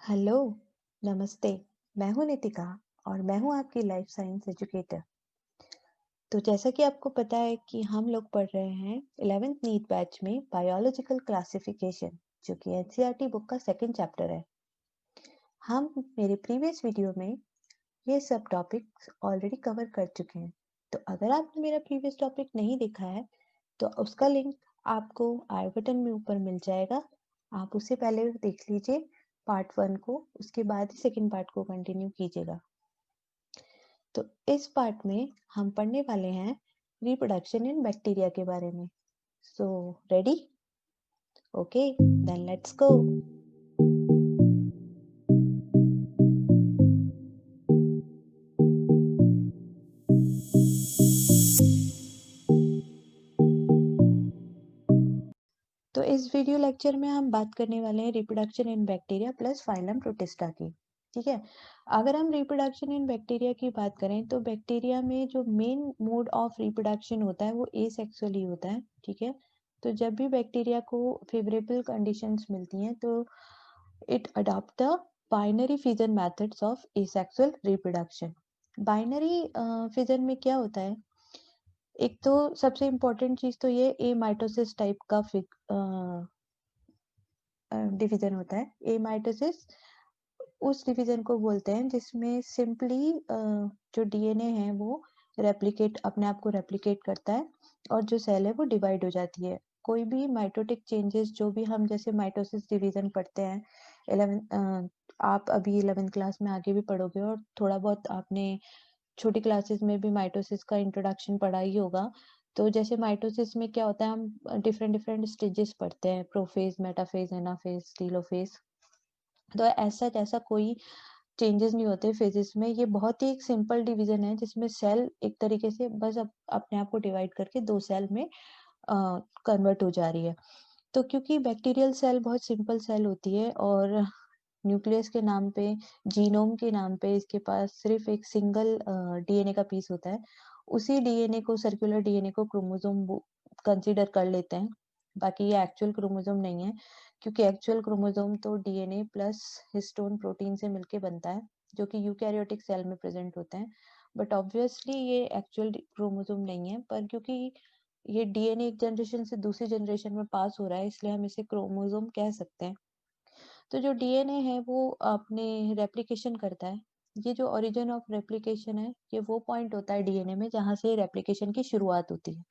Hello, नमस्ते। मैं हूँ नितिका और मैं हूँ आपकी लाइफ साइंस एजुकेटर। तो जैसा कि आपको पता है कि हम लोग पढ़ रहे हैं 11th नीट बैच में बायोलॉजिकल क्लासिफिकेशन, जो कि एनसीईआरटी बुक का सेकंड चैप्टर है। हम मेरे प्रीवियस वीडियो में ये सब टॉपिक्स ऑलरेडी कवर कर चुके हैं। तो अगर आपने मेरा प्रीवियस टॉपिक नहीं देखा है तो उसका लिंक आपको आई बटन में ऊपर मिल जाएगा। आप उससे पहले देख लीजिए पार्ट 1 को, उसके बाद ही सेकंड पार्ट को कंटिन्यू कीजिएगा। तो इस पार्ट में हम पढ़ने वाले हैं रिप्रोडक्शन इन बैक्टीरिया के बारे में। So ready? Okay, then let's go. तो इस वीडियो लेक्चर में हम बात करने वाले हैं reproduction in bacteria plus phylum protista की। ठीक है, अगर हम रिप्रोडक्शन इन बैक्टीरिया की बात करें तो बैक्टीरिया में जो मेन मोड ऑफ रिप्रोडक्शन होता है वो एसेक्सुअल ही होता है। ठीक है, तो जब भी बैक्टीरिया को फेवरेबल कंडीशंस मिलती हैं तो it adopt the binary fission methods of asexual reproduction. Binary fission में क्या होता है? एक तो सबसे इम्पोर्टेंट चीज तो ये ए माइटोसिस टाइप का डिवीजन होता है। ए माइटोसिस उस डिवीजन को बोलते हैं जिसमें सिंपली जो डीएनए है वो रेप्लिकेट अपने आप को रेप्लिकेट करता है और जो सेल है वो डिवाइड हो जाती है। कोई भी माइटोटिक चेंजेस जो भी हम जैसे माइटोसिस डिवीजन पढ़ते हैं 11 आप अभी 11th क्लास में आगे भी पढ़ोगे और थोड़ा बहुत आपने छोटी क्लासेस में भी माइटोसिस का इंट्रोडक्शन पढ़ा ही होगा। तो जैसे माइटोसिस में क्या होता है, हम डिफरेंट डिफरेंट स्टेजेस पढ़ते हैं, प्रोफेज, मेटाफेज, एनाफेज, टीलोफेज। तो ऐसा कोई चेंजेस नहीं होते फेजेस में। ये बहुत ही एक सिंपल डिवीजन है जिसमें सेल एक तरीके से बस अपने आप को डिवाइड करके दो सेल में कन्वर्ट हो जा रही है। तो क्योंकि बैक्टीरियल सेल बहुत सिंपल सेल होती है और न्यूक्लियस के नाम पे, जीनोम के नाम पे इसके पास सिर्फ एक सिंगल डीएनए का पीस होता है। उसी डीएनए को, सर्कुलर डीएनए को क्रोमोसोम कंसीडर कर लेते हैं। बाकी ये एक्चुअल क्रोमोसोम नहीं है, क्योंकि एक्चुअल क्रोमोसोम तो डीएनए प्लस हिस्टोन प्रोटीन से मिलके बनता है, जो कि यूकैरियोटिक सेल में प्रेजेंट होते हैं। बट ऑब्वियसली ये एक्चुअल क्रोमोसोम नहीं है, पर क्योंकि ये डीएनए एक जनरेशन से दूसरी जनरेशन में पास हो रहा है इसलिए हम इसे क्रोमोसोम कह सकते हैं। तो जो डीएनए है वो अपने रेप्लिकेशन करता है। ये जो ओरिजिन ऑफ रेप्लिकेशन है, ये वो पॉइंट होता है डीएनए में जहां से रेप्लिकेशन की शुरुआत होती है।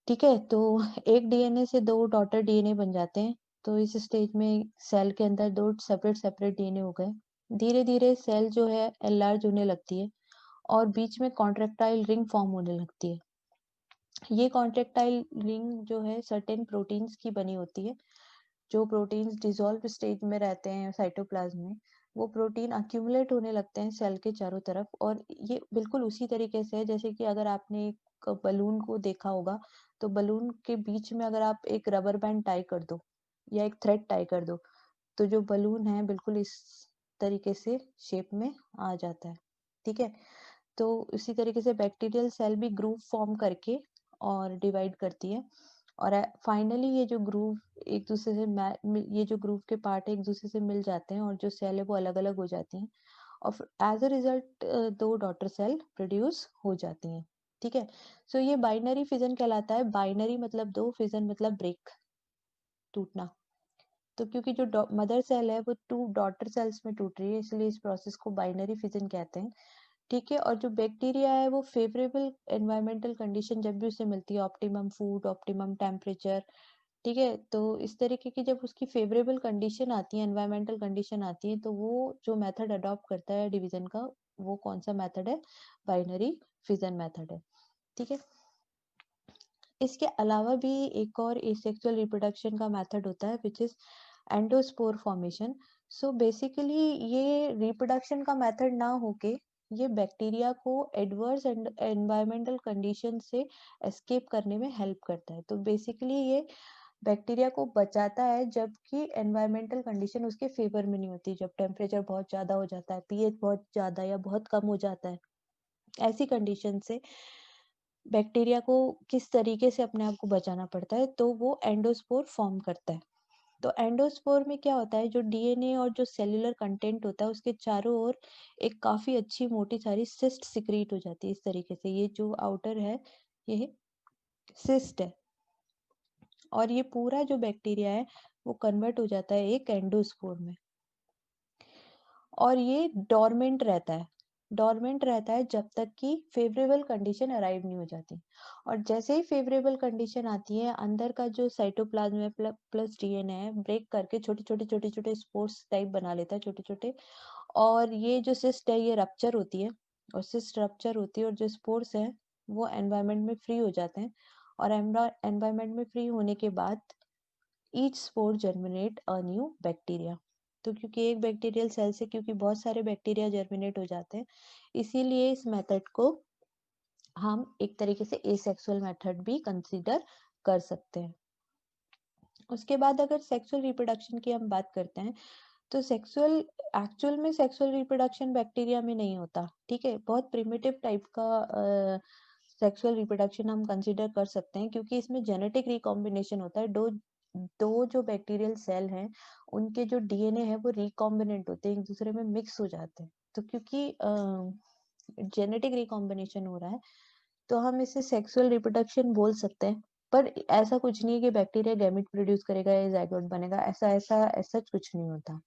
ठीक है, तो एक डीएनए से दो डॉटर डीएनए बन जाते हैं। तो इस स्टेज में सेल के अंदर दो सेपरेट सेपरेट डीएनए हो गए। धीरे धीरे सेल जो है एनलार्ज होने लगती है और बीच में कॉन्ट्रेक्टाइल रिंग फॉर्म होने लगती है। ये कॉन्ट्रेक्टाइल रिंग जो है सर्टेन प्रोटीन्स की बनी होती है। जो प्रोटीन्स डिसॉल्व स्टेज में रहते हैं साइटोप्लाज्म में, वो प्रोटीन अक्यूमुलेट होने लगते हैं सेल के चारों तरफ। और ये बिल्कुल उसी तरीके से है जैसे कि अगर आपने एक बलून को देखा होगा, तो बलून के बीच में अगर आप एक रबर बैंड टाई कर दो या एक थ्रेड टाई कर दो, तो जो बलून है बिल्कुल इस तरीके से शेप में आ जाता है। ठीक है, तो इसी तरीके से बैक्टीरियल सेल भी ग्रूव फॉर्म करके और डिवाइड करती है। और फाइनली ये जो ग्रूव एक दूसरे से ये जो ग्रूव के पार्ट है एक दूसरे से मिल जाते हैं और जो सेल है वो अलग अलग हो जाती हैं। और एज अ रिजल्ट दो डॉटर सेल प्रोड्यूस हो जाती हैं। ठीक है, सो ये बाइनरी फिजन कहलाता है। बाइनरी मतलब दो, फिजन मतलब ब्रेक, टूटना। तो क्योंकि जो मदर सेल है वो टू डॉटर सेल्स में टूट रही है, इसलिए इस प्रोसेस को बाइनरी फिजन कहते हैं। ठीक है, और जो बैक्टीरिया है वो फेवरेबल एनवायरमेंटल कंडीशन जब भी उसे मिलती है, ऑप्टिमम फूड, ऑप्टिमम टेम्परेचर, ठीक है, तो इस तरीके की जब उसकी फेवरेबल कंडीशन आती है, एनवायरमेंटल कंडीशन आती है, तो वो जो मेथड अडॉप्ट करता है डिवीजन का, वो कौन सा मेथड है? बाइनरी फिजन मेथड है। ठीक है, इसके अलावा भी एक और एसेक्सुअल रिप्रोडक्शन का मेथड होता है which is endospore formation. So basically ये रिप्रोडक्शन का मेथड ना होके ये बैक्टीरिया को एडवर्स एनवायरमेंटल कंडीशन से एस्केप करने में हेल्प करता है। तो बेसिकली ये बैक्टीरिया को बचाता है जबकि एनवायरमेंटल कंडीशन उसके फेवर में नहीं होती। जब टेम्परेचर बहुत ज्यादा हो जाता है, पीएच बहुत ज्यादा या बहुत कम हो जाता है, ऐसी कंडीशन से बैक्टीरिया को किस तरीके से अपने आप को बचाना पड़ता है, तो वो एंडोस्पोर फॉर्म करता है। तो एंडोस्पोर में क्या होता है, जो डीएनए और जो सेल्यूलर कंटेंट होता है उसके चारों ओर एक काफी अच्छी मोटी सारी सिस्ट सिक्रीट हो जाती है। इस तरीके से ये जो आउटर है ये सिस्ट है, और ये पूरा जो बैक्टीरिया है वो कन्वर्ट हो जाता है एक एंडोस्पोर में, और ये डोरमेंट रहता है जब तक कि फेवरेबल कंडीशन अराइव नहीं हो जाती। और जैसे ही फेवरेबल कंडीशन आती है, अंदर का जो साइटोप्लाज्म है प्लस डीएनए है ब्रेक करके छोटे छोटे स्पोर्स टाइप बना लेता है, छोटे छोटे। और ये जो सिस्ट है ये रप्चर होती है, और सिस्ट रप्चर होती है, और जो स्पोर्स है वो एनवायरनमेंट में फ्री हो जाते हैं। और एनवायरनमेंट में फ्री होने के बाद each spore germinate a new bacteria. तो क्योंकि एक बैक्टीरियल सेल से क्योंकि बहुत सारे बैक्टीरिया जर्मिनेट हो जाते हैं, इसीलिए इस मेथड को हम एक तरीके से एसेक्सुअल मेथड भी कंसीडर कर सकते हैं। उसके बाद अगर सेक्सुअल रिप्रोडक्शन की हम बात करते हैं, तो एक्चुअल में सेक्सुअल रिप्रोडक्शन बैक्टीरिया में नहीं होता, ठीक है। बहुत प्रिमिटिव टाइप का सेक्सुअल रिप्रोडक्शन हम कंसीडर कर सकते हैं, क्योंकि इसमें जेनेटिक रिकॉम्बिनेशन होता है। दो दो जो बैक्टीरियल सेल हैं उनके जो डीएनए है वो रिकॉम्बिनेंट होते हैं, एक दूसरे में मिक्स हो जाते हैं। तो क्योंकि जेनेटिक रिकॉम्बिनेशन हो रहा है, तो हम इसे सेक्सुअल रिप्रोडक्शन बोल सकते हैं। पर ऐसा कुछ नहीं है कि बैक्टीरिया गैमेट प्रोड्यूस करेगा या जाइगोट बनेगा, ऐसा ऐसा ऐसा कुछ नहीं होता।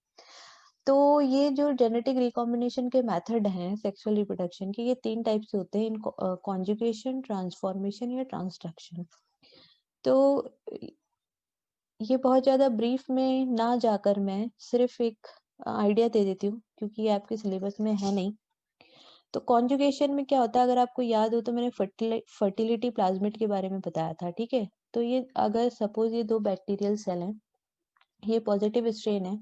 तो ये जो जेनेटिक रिकॉम्बिनेशन के मेथड हैं सेक्सुअल रिप्रोडक्शन के, ये 3 टाइप से होते हैं, इनको कॉन्जुगेशन, ट्रांसफॉर्मेशन या ट्रांसडक्शन। तो ये बहुत ज्यादा ब्रीफ में ना जाकर मैं सिर्फ एक आइडिया दे देती हूँ, क्योंकि ये आपके सिलेबस में है नहीं। तो कॉन्जुगेशन में क्या होता है, अगर आपको याद हो तो मैंने फर्टिलिटी प्लाज्मिड के बारे में बताया था, ठीक है। तो ये अगर सपोज ये 2 बैक्टीरियल सेल हैं, ये पॉजिटिव स्ट्रेन है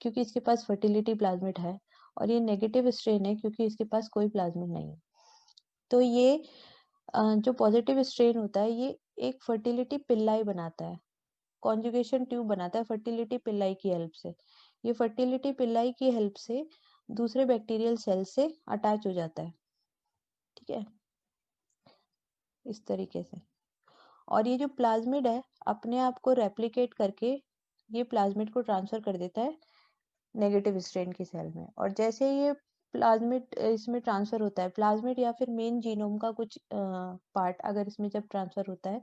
क्योंकि इसके पास फर्टिलिटी प्लाज्मिड है, और ये नेगेटिव स्ट्रेन है क्योंकि इसके पास कोई प्लाज्मिड नहीं है। तो ये जो पॉजिटिव स्ट्रेन होता है ये एक फर्टिलिटी पिल्लाई बनाता है, कॉन्जुगेशन ट्यूब बनाता है फर्टिलिटी पिल्लाई की हेल्प से। ये फर्टिलिटी पिल्लाई की हेल्प से दूसरे बैक्टीरियल सेल से अटैच हो जाता है, ठीक है, इस तरीके से। और ये जो प्लाज्मिड है अपने आप को रेप्लिकेट करके ये प्लाज्मिड को ट्रांसफर कर देता है नेगेटिव स्ट्रेन की सेल में। और जैसे ये प्लाज्मिड इसमें ट्रांसफर होता है, प्लाज्मिड या फिर मेन जीनोम का कुछ पार्ट अगर इसमें जब ट्रांसफर होता है,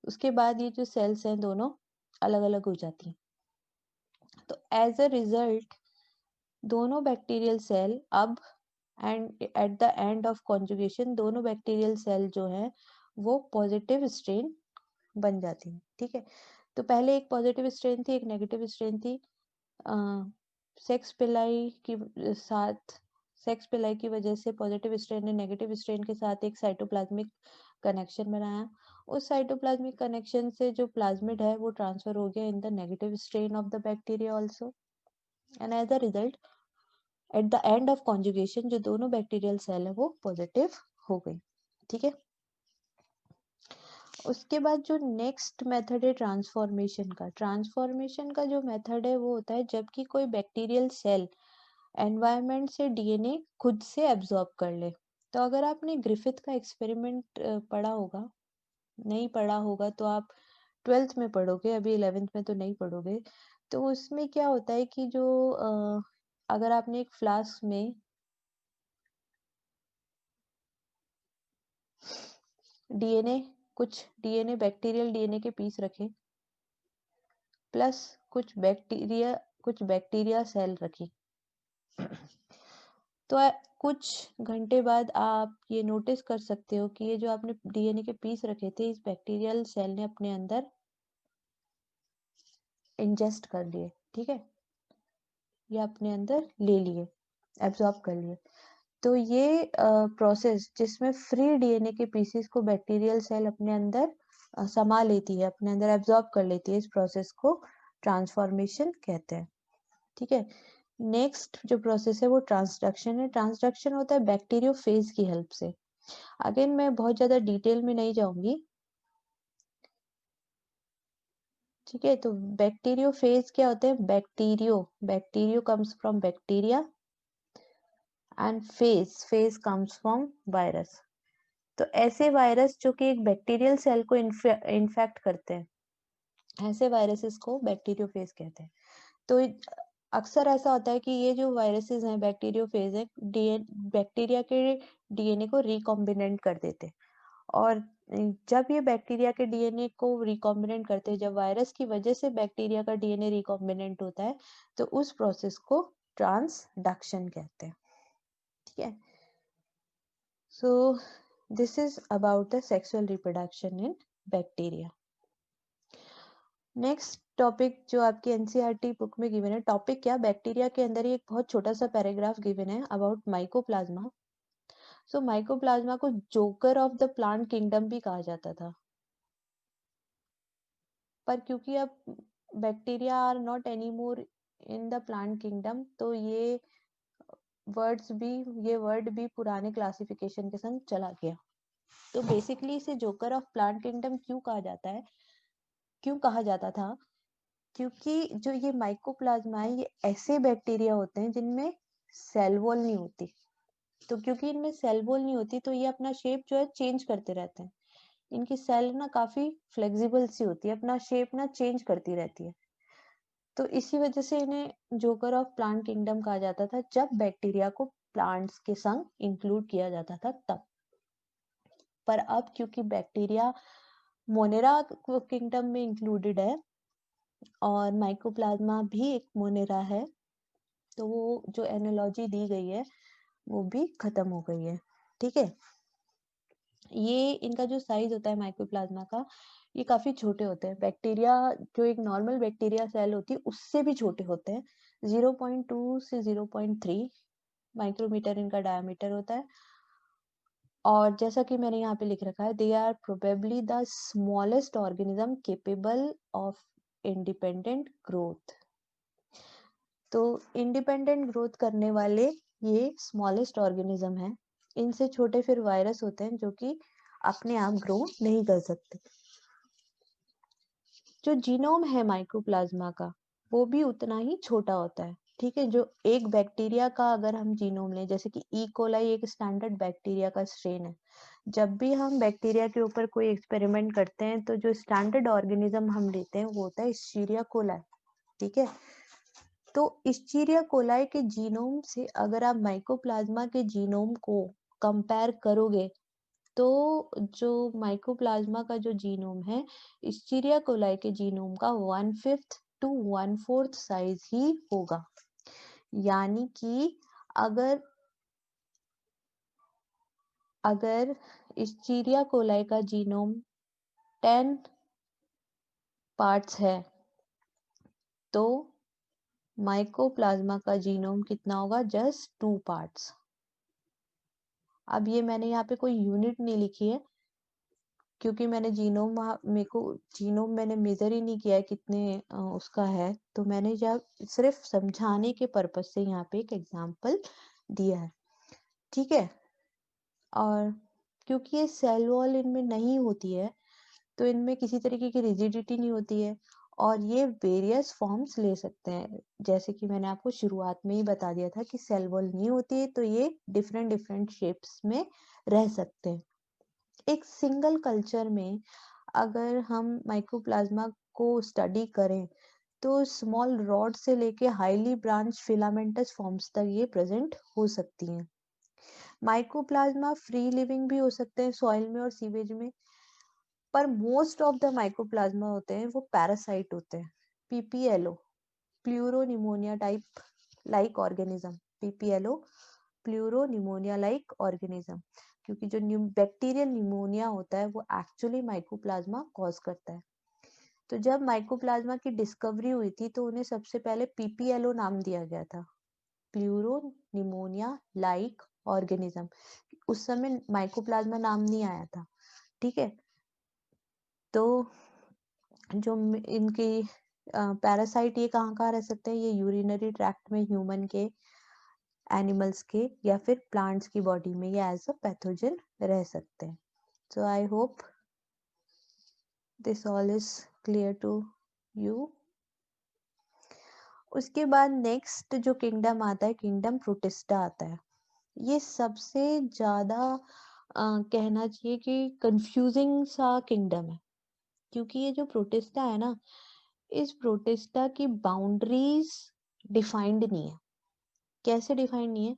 उसके बाद ये जो सेल्स हैं दोनों अलग अलग हो जाती हैं। तो एज अ रिजल्ट दोनों बैक्टीरियल सेल अब and eight the end of conjugation दोनों बैक्टीरियल सेल जो है वो पॉजिटिव स्ट्रेन बन जाती है, ठीक है। तो पहले एक पॉजिटिव स्ट्रेन थी, एक नेगेटिव स्ट्रेन थी। सेक्स पिलाई की साथ सेक्स पिलाई की वजह से पॉजिटिव स्ट्रेन ने नेगेटिव स्ट्रेन के साथ एक साइटोप्लाज्मिक कनेक्शन बनाया। उस साइटोप्लाज्मिक कनेक्शन से जो प्लाज्मिड है वो ट्रांसफर हो गया in the negative strain of the bacteria also, and as a result at the end of conjugation जो दोनों बैक्टीरियल सेल है वो पॉजिटिव हो गई, ठीक है। उसके बाद जो नेक्स्ट मेथड है ट्रांसफॉर्मेशन का जो मेथड है वो होता है जबकि कोई बैक्टीरियल सेल एनवायरनमेंट से डीएनए खुद से एब्जॉर्ब कर ले। तो अगर आपने ग्रिफिथ का एक्सपेरिमेंट पढ़ा होगा, नहीं पढ़ा होगा तो आप 12th में पढ़ोगे, अभी 11th में तो नहीं पढ़ोगे। तो उसमें क्या होता है कि जो अगर आपने एक फ्लास्क में डीएनए कुछ डीएनए बैक्टीरियल डीएनए के पीस रखे, प्लस कुछ बैक्टीरिया सेल रखी, तो कुछ घंटे बाद आप ये नोटिस कर सकते हो कि ये जो आपने डीएनए के पीस रखे थे इस बैक्टीरियल सेल ने अपने अंदर इंजेस्ट कर लिए, ठीक है, ये अपने अंदर ले लिए, एब्जॉर्ब कर लिए। तो ये प्रोसेस जिसमें फ्री डीएनए के पीसेस को बैक्टीरियल सेल अपने अंदर समा लेती है, अपने अंदर एब्जॉर्ब कर लेती है, इस प्रोसेस को ट्रांसफॉर्मेशन कहते हैं, ठीक है। नेक्स्ट जो प्रोसेस है वो ट्रांसडक्शन है। ट्रांसडक्शन होता है बैक्टीरियोफेज की हेल्प से। अगेन मैं बहुत ज्यादा डिटेल में नहीं जाऊंगी, ठीक है। तो बैक्टीरियोफेज क्या होते हैं, bacterio comes from bacteria and phase comes from virus. तो ऐसे वायरस जो कि एक बैक्टीरियल सेल को इन्फेक्ट करते हैं, ऐसे वायरसेस को बैक्टीरियोफेज कहते हैं। तो अक्सर ऐसा होता है कि ये जो वायरसेस हैं बैक्टीरियोफेज है, बैक्टीरिया के डीएनए को रिकॉम्बिनेंट कर देते हैं। और जब ये बैक्टीरिया के डीएनए को रिकॉम्बिनेंट करते हैं, जब वायरस की वजह से बैक्टीरिया का डीएनए रिकॉम्बिनेंट होता है, तो उस प्रोसेस को ट्रांसडक्शन कहते हैं। ठीक है, so this is about the sexual reproduction in bacteria. Next topic जो आपकी एनसीईआरटी बुक में गिवन है, टॉपिक क्या, बैक्टीरिया के अंदर ही एक बहुत छोटा सा पैराग्राफ गिवन है अबाउट माइकोप्लाज्मा। सो माइकोप्लाज्मा को joker of the plant kingdom भी कहा जाता था, पर क्योंकि अब bacteria are not any more in the plant kingdom, तो ये वर्ड भी पुराने क्लासिफिकेशन के संग चला गया। तो बेसिकली इसे जोकर ऑफ प्लांट किंगडम क्यों कहा जाता है, क्यों कहा जाता था, क्योंकि जो ये माइकोप्लाज्मा है ये ऐसे बैक्टीरिया होते हैं जिनमें सेल वॉल नहीं होती। तो क्योंकि इनमें सेल वॉल नहीं होती, तो ये अपना शेप जो है चेंज करते रहते हैं। इनकी सेल ना काफी फ्लेक्सिबल सी होती है, अपना शेप ना चेंज करती रहती है। तो इसी वजह से इन्हें जोकर ऑफ प्लांट किंगडम कहा जाता था, जब बैक्टीरिया को प्लांट्स के संग इंक्लूड किया जाता था तब। पर अब क्योंकि बैक्टीरिया मोनेरा किंगडम में इंक्लूडेड है और माइकोप्लाज्मा भी एक मोनेरा है, तो वो जो एनालॉजी दी गई है वो भी खत्म हो गई है। ठीक है, ये इनका जो साइज होता है माइकोप्लाज्मा का, ये काफी छोटे होते हैं। बैक्टीरिया जो एक नॉर्मल बैक्टीरिया सेल होती है उससे भी छोटे होते हैं। 0.2 से 0.3 माइक्रोमीटर इनका डायमीटर होता है। और जैसा कि मैंने यहाँ पे लिख रखा है, they are probably the smallest organism capable of independent growth. तो इंडिपेंडेंट ग्रोथ करने वाले ये स्मॉलेस्ट ऑर्गेनिज्म है। इनसे छोटे फिर वायरस होते हैं जो कि अपने आप ग्रो नहीं कर सकते। जो जीनोम है माइकोप्लाज्मा का वो भी उतना ही छोटा होता है। ठीक है, जो एक बैक्टीरिया का अगर हम जीनोम लें, जैसे कि ई कोलाई एक स्टैंडर्ड बैक्टीरिया का स्ट्रेन है, जब भी हम बैक्टीरिया के ऊपर कोई एक्सपेरिमेंट करते हैं तो जो स्टैंडर्ड ऑर्गेनिज्म हम लेते हैं वो होता है इस्चीरिया कोलाई। ठीक है, तो इस्चीरिया कोलाई के जीनोम से अगर आप माइकोप्लाज्मा के जीनोम को कंपेयर करोगे, तो जो माइकोप्लाज्मा का जो जीनोम है इस्चीरिया कोलाई के जीनोम का 1/5 टू 1/4 साइज ही होगा। यानी कि अगर अगर इस्चीरिया कोलाई का जीनोम 10 पार्ट्स है, तो माइकोप्लाज्मा का जीनोम कितना होगा, जस्ट 2 पार्ट्स। अब ये मैंने यहाँ पे कोई यूनिट नहीं लिखी है, क्योंकि मैंने जीनोम मेरे को जीनोम मैंने मेजर ही नहीं किया है कितने उसका है, तो मैंने जब सिर्फ समझाने के पर्पज से यहाँ पे एक एग्जांपल दिया है। ठीक है, और क्योंकि ये सेल वॉल इनमें नहीं होती है, तो इनमें किसी तरीके की रिजिडिटी नहीं होती है और ये वेरियस फॉर्म्स ले सकते हैं। जैसे कि मैंने आपको शुरुआत में ही बता दिया था कि सेल वॉल नहीं होती है, तो ये डिफरेंट डिफरेंट शेप्स में रह सकते हैं। एक सिंगल कल्चर में अगर हम माइकोप्लाज्मा को स्टडी करें, तो स्मॉल रॉड से लेके हाईली ब्रांच फिलामेंटस फॉर्म्स तक ये प्रेजेंट हो सकती हैं। माइकोप्लाज्मा फ्री लिविंग भी हो सकते हैं सॉइल में और सीवेज में, पर मोस्ट ऑफ द माइकोप्लाज्मा होते हैं वो पैरासाइट होते हैं। PPLO, pleuropneumonia type like organism, PPLO pleuropneumonia like organism, क्योंकि जो बैक्टीरियल निमोनिया होता है वो एक्चुअली माइकोप्लाज्मा कॉज करता है। तो जब माइकोप्लाज्मा की डिस्कवरी हुई थी तो उन्हें सबसे पहले पीपीएलओ नाम दिया गया था, प्लूरोनिमोनिया लाइक ऑर्गेनिज्म। उस समय माइकोप्लाज्मा नाम नहीं आया था। ठीक है, तो जो इनकी पैरासाइट ये कहाँ कहाँ रह सकते हैं, ये यूरिनरी ट्रैक्ट में ह्यूमन के, एनिमल्स के, या फिर प्लांट्स की बॉडी में ये एज अ पैथोजन रह सकते हैं। So I hope this all is clear to you. उसके बाद नेक्स्ट जो किंगडम आता है, किंगडम प्रोटिस्टा आता है। ये सबसे ज्यादा कहना चाहिए कि कंफ्यूजिंग सा किंगडम है, क्योंकि ये जो प्रोटिस्टा है ना, इस प्रोटिस्टा की बाउंड्रीज डिफाइंड नहीं है। कैसे डिफाइंड नहीं है?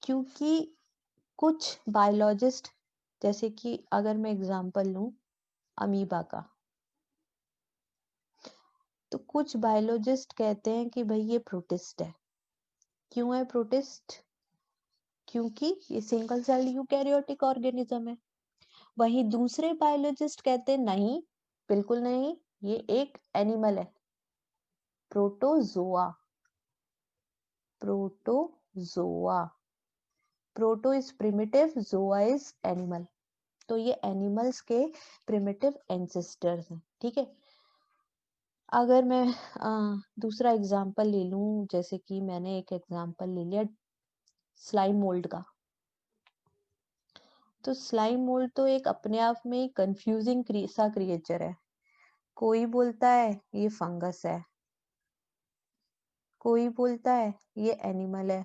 क्योंकि कुछ बायोलॉजिस्ट, जैसे कि अगर मैं एग्जांपल लूं अमीबा का, तो कुछ बायोलॉजिस्ट कहते हैं कि भाई ये प्रोटिस्ट है। क्यों है प्रोटिस्ट? क्योंकि ये सिंगल सेल यूकैरियोटिक ऑर्गेनिज्म है। वहीं दूसरे बायोलॉजिस्ट कहते हैं नहीं, बिल्कुल नहीं, ये एक एनिमल है, protozoa. Protozoa, proto is primitive, zoa is animal. तो ये एनिमल्स के प्रिमिटिव एंसेस्टर्स हैं। ठीक है, अगर मैं दूसरा एग्जांपल ले लूं, जैसे कि मैंने एक एग्जांपल ले लिया स्लाइम मोल्ड का, तो स्लाइम मोल्ड तो एक अपने आप में कंफ्यूजिंग सा क्रिएचर है। कोई बोलता है ये फंगस है, कोई बोलता है ये एनिमल है,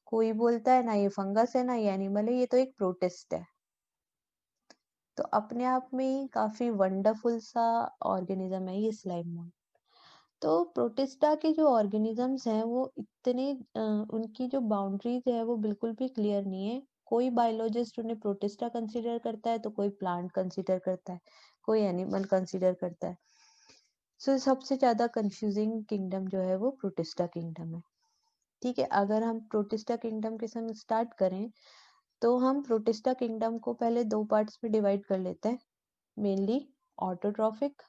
कोई बोलता है ना ये फंगस है ना ये एनिमल है, ये तो एक प्रोटिस्ट है। तो अपने आप में ही काफी वंडरफुल सा ऑर्गेनिज्म है ये स्लाइम मोल्ड। तो प्रोटिस्टा के जो ऑर्गेनिजम्स हैं वो इतने उनकी जो बाउंड्रीज है वो बिल्कुल भी क्लियर नहीं है। कोई बायोलॉजिस्ट उन्हें प्रोटिस्टा कंसीडर करता है, तो कोई प्लांट कंसीडर करता है, कोई एनिमल कंसीडर करता है। सो सबसे ज्यादा कंफ्यूजिंग किंगडम जो है वो प्रोटिस्टा किंगडम है। ठीक है, अगर हम प्रोटिस्टा किंगडम के संग स्टार्ट करें, तो हम प्रोटिस्टा किंगडम को पहले दो पार्ट्स में डिवाइड कर लेते हैं, मेनली ऑटोट्रॉफिक।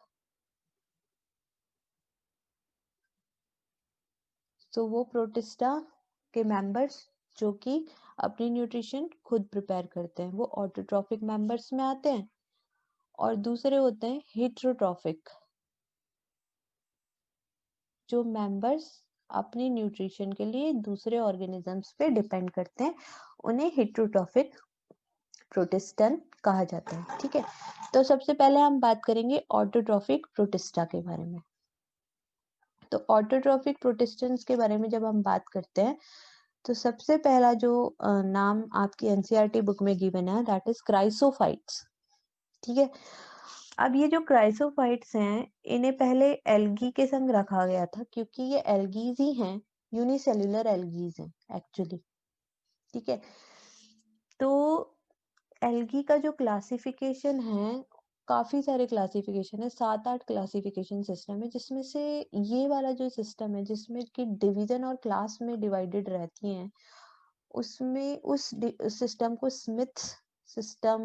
तो वो प्रोटिस्टा के मेंबर्स जो कि अपनी न्यूट्रिशन खुद प्रिपेयर करते हैं, वो ऑटोट्रॉफिक मेंबर्स में आते हैं। और दूसरे होते हैं हेटेरोट्रॉफिक, जो मेंबर्स अपनी न्यूट्रिशन के लिए दूसरे ऑर्गेनिजम्स पे डिपेंड करते हैं, उन्हें हेटेरोट्रॉफिक प्रोटिस्टन कहा जाता है। ठीक है, तो सबसे पहले हम बात करेंगे ऑटोट्रॉफिक प्रोटिस्टा के बारे में। तो ऑटोट्रॉफिक प्रोटिस्टेंस के बारे में जब हम बात करते हैं, तो सबसे पहला जो नाम आपकी एनसीईआरटी बुक में गिवन है, दैट इज क्राइसोफाइट्स। ठीक है, अब ये जो क्राइसोफाइट्स हैं, इन्हें पहले एल्गी के संग रखा गया था, क्योंकि ये एल्गीज ही हैं, यूनिसेल्युलर एल्गीज हैं एक्चुअली। ठीक है, तो एल्गी का जो क्लासिफिकेशन है, काफी सारे क्लासिफिकेशन है, 7-8 क्लासिफिकेशन सिस्टम है, जिसमें से ये वाला जो सिस्टम है जिसमें कि डिवीजन और क्लास में डिवाइडेड रहती हैं, उसमें उस सिस्टम को स्मिथ सिस्टम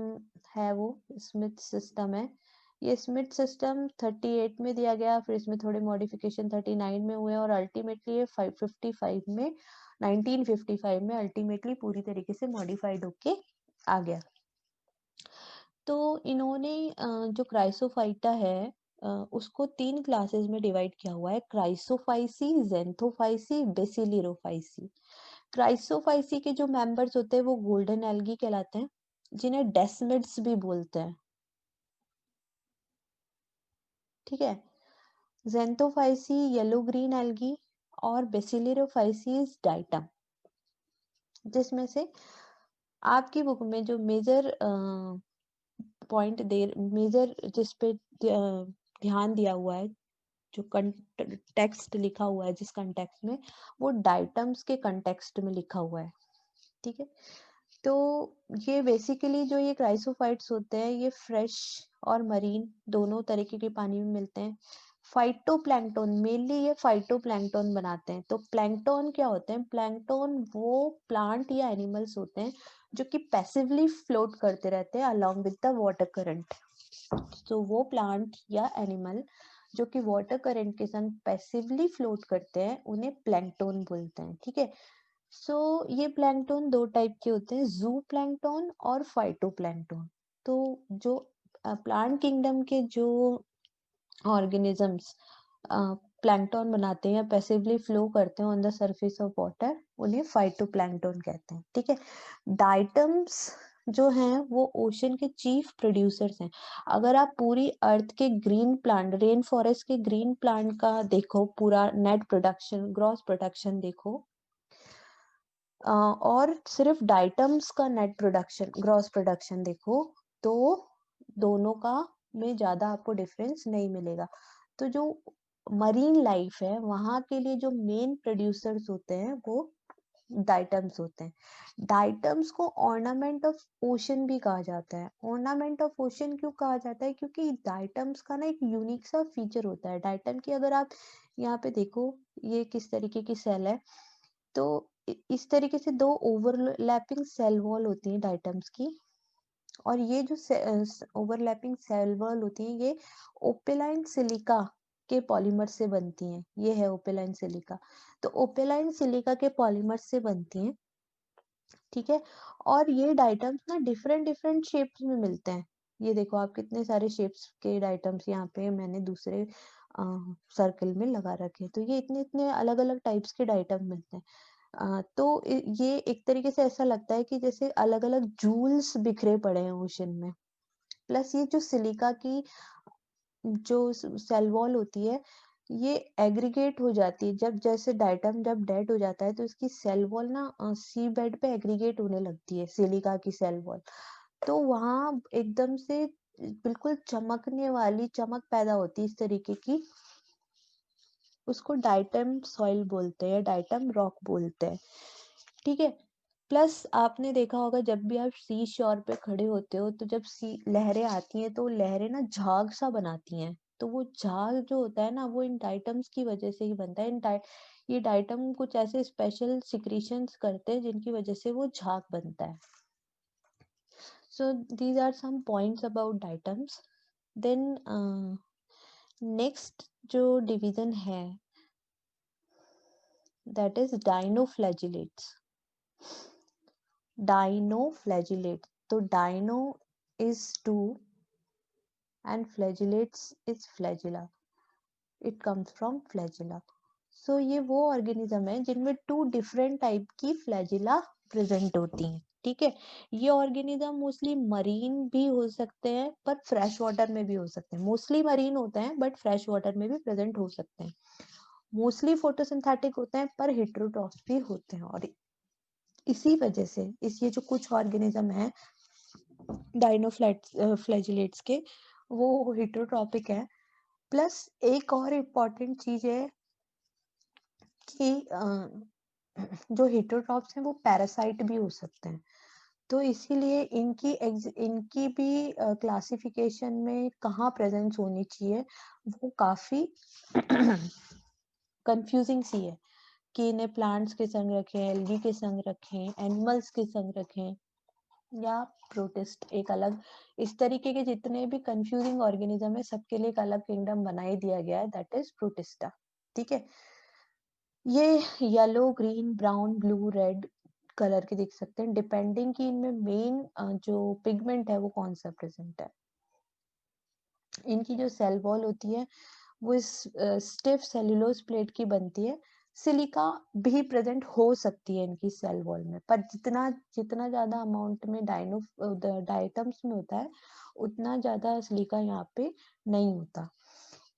है, वो स्मिथ सिस्टम है। ये स्मिथ सिस्टम 38 में दिया गया, फिर इसमें थोड़े मॉडिफिकेशन 39 में हुए, और अल्टीमेटली ये 555 में 1955 में अल्टीमेटली पूरी तरीके से मॉडिफाइड होके आ गया। तो इन्होंने जो क्राइसोफाइटा है उसको 3 क्लासेस में डिवाइड किया हुआ है, क्राइसोफाइसी, ज़ेंथोफाइसी, बेसिलिरोफाइसी। क्राइसोफाइसी के जो मेंबर्स होते हैं वो गोल्डन एल्गी कहलाते हैं, जिन्हें डेस्मिड्स भी बोलते हैं। ठीक है, ज़ेंथोफाइसी येलो ग्रीन एल्गी, और बेसिलिरोफाइसी डाइटम। जिसमें से आपकी बुक में जो मेजर पॉइंट मेजर जिस पे ध्यान दिया हुआ है, जो टेक्स्ट लिखा हुआ है जिस कंटेक्स्ट में, वो डाइटम्स के कंटेक्स्ट में लिखा हुआ है। ठीक है, तो ये बेसिकली जो ये क्राइसोफाइट्स होते हैं, ये फ्रेश और मरीन दोनों तरीके के पानी में मिलते हैं। फाइटोप्लैंक्टन, मेनली ये फाइटोप्लैंक्टन बनाते हैं। तो प्लैंक्टन क्या होते हैं? प्लैंक्टन वो प्लांट या एनिमल्स होते हैं जो कि पैसिवली फ्लोट करते रहते हैं along with the water current. तो वो प्लांट या एनिमल जो कि वाटर करंट के संग पैसिवली फ्लोट करते हैं, उन्हें प्लैंक्टन बोलते हैं। ठीक है, सो ये प्लैंक्टन दो टाइप के होते हैं, जू प्लैंक्टन और फाइटोप्लैंक्टन। तो जो प्लांट किंगडम के जो ऑर्गेनिजम्स प्लैंक्टन बनाते हैं या पैसिवली फ्लो करते हैं on the surface of water, उन्हें फाइटोप्लैंक्टन कहते हैं। ठीक है, डाइटम्स जो हैं वो ओशन के चीफ प्रोड्यूसर्स हैं। अगर आप पूरी अर्थ के ग्रीन प्लांट, रेन फॉरेस्ट के ग्रीन प्लांट का देखो, पूरा नेट प्रोडक्शन, ग्रॉस प्रोडक्शन देखो, और सिर्फ डाइटम्स का नेट प्रोडक्शन, ग्रॉस प्रोडक्शन देखो, तो दोनों का में ज्यादा आपको डिफरेंस नहीं मिलेगा। तो जो मरीन लाइफ है वहां के लिए जो मेन प्रोड्यूसर्स होते हैं वो डाइटम्स होते हैं। डाइटम्स को ऑर्नामेंट ऑफ ओशन भी कहा जाता है। ऑर्नामेंट ऑफ ओशन क्यों कहा जाता है? क्योंकि डाइटम्स का ना एक यूनिक सा फीचर होता है। डाइटम की अगर आप यहाँ पे देखो, ये किस तरीके की सेल है, तो इस तरीके से दो ओवरलैपिंग सेल वॉल होती है डाइटम्स की। और ये जो ओवरलैपिंग सेल वॉल होती है ये ओपेलाइन सिलिका के पॉलीमर से बनती हैं। ये है ओपेलाइन सिलिका। तो ओपेलाइन सिलिका के पॉलीमर से बनती हैं, ठीक है। और ये डाइटम्स ना डिफरेंट डिफरेंट शेप्स में मिलते हैं। ये देखो आप, कितने सारे शेप्स के डाइटम्स यहाँ पे मैंने दूसरे सर्कल में लगा रखे। तो ये इतने इतने अलग अलग टाइप्स के डाइटम मिलते हैं। तो ये एक तरीके से ऐसा लगता है कि जैसे अलग अलग जूल्स बिखरे पड़े हैं ओशन में। प्लस ये जो सिलिका की जो सेल वॉल होती है ये एग्रीगेट हो जाती है। जब जैसे डाइटम जब डेड हो जाता है तो इसकी सेल वॉल ना सी बेड पे एग्रीगेट होने लगती है, सिलिका की सेल वॉल। तो वहां एकदम से बिल्कुल चमकने वाली चमक पैदा होती है इस तरीके की। उसको डाइटम सॉइल बोलते हैं, डाइटम रॉक बोलते हैं, ठीक है। प्लस आपने देखा होगा जब भी आप सी शोर पे खड़े होते हो तो जब सी लहरें आती हैं तो लहरें ना झाग सा बनाती हैं। तो वो झाग जो होता है ना वो इन डाइटम्स की वजह से ही बनता है। ये डाइटम कुछ ऐसे स्पेशल सिक्रीशंस करते हैं जिनकी वजह से वो झाग बनता है। So these are some points about diatoms. Then next जो डिवीजन है दैट इज डाइनोफ्लैजिलेट्स। डाइनोफ्लैजिलेट, तो dino is two and flagellates is flagella. It comes from flagella. So ये वो ऑर्गेनिज्म है जिनमें टू डिफरेंट टाइप की फ्लैजिला प्रेजेंट होती हैं, ठीक है। ये ऑर्गेनिज्म मोस्टली मरीन भी हो सकते हैं पर फ्रेश वाटर में भी हो सकते हैं। मोस्टली मरीन होते हैं बट फ्रेश वाटर में भी प्रेजेंट हो सकते हैं। मोस्टली फोटोसिंथेटिक होते हैं पर हेटेरोट्रॉफ भी होते हैं। और इसी वजह से इस ये जो कुछ ऑर्गेनिज्म है डाइनोफ्लैजिलेट्स के, वो हेटेरोट्रॉपिक है। प्लस एक और इम्पॉर्टेंट चीज है कि जो हेटेरोट्रॉप्स हैं वो पैरासाइट भी हो सकते हैं। तो इसीलिए इनकी भी क्लासिफिकेशन में कहाँ प्रेजेंस होनी चाहिए वो काफी कंफ्यूजिंग सी है कि इन्हें प्लांट्स के संग रखें, एल्गी के संग रखें, एनिमल्स के संग रखें या प्रोटिस्ट एक अलग। इस तरीके के जितने भी कंफ्यूजिंग ऑर्गेनिज्म है सबके लिए एक अलग किंगडम बना ही दिया गया है, दैट इज प्रोटिस्टा, ठीक है। ये yellow, green, brown, blue, red colour के दिख सकते हैं डिपेंडिंग कि इनमें मेन जो पिगमेंट है वो कौन सा प्रेजेंट है। इनकी जो सेल वॉल होती है वो इस स्टिफ सेल्यूलोज प्लेट की बनती है। सिलिका भी प्रेजेंट हो सकती है इनकी सेल वॉल में, पर जितना जितना ज्यादा अमाउंट में डाइटम्स में होता है उतना ज्यादा सिलिका यहाँ पे नहीं होता।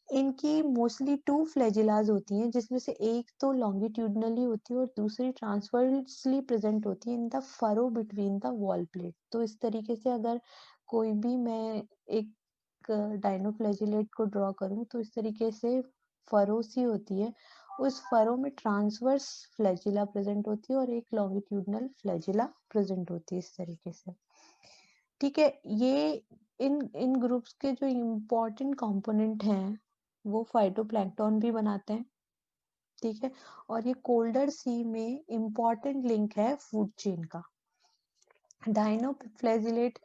इनकी मोस्टली टू फ्लैजिलाज होती हैं जिसमें से एक तो लॉन्गिट्यूडनली होती है और दूसरी ट्रांसवर्सली प्रेजेंट होती है in the furrow between the wall plate. तो इस तरीके से अगर कोई भी मैं एक डाइनोफ्लैजिलेट को ड्रॉ करूं तो इस तरीके से फरो सी होती है, उस फरो में ट्रांसवर्स फ्लैजिला प्रेजेंट होती है और एक लॉन्गिट्यूडनल फ्लैजिला प्रेजेंट होती है इस तरीके से, ठीक है। ये इन इन ग्रुप्स के जो इम्पोर्टेंट कंपोनेंट हैं वो फाइटोप्लैंक्टन भी बनाते हैं, ठीक है। और ये कोल्डर सी में इम्पोर्टेंट लिंक है फूड चेन का। डाइनोफ्लैजिलेट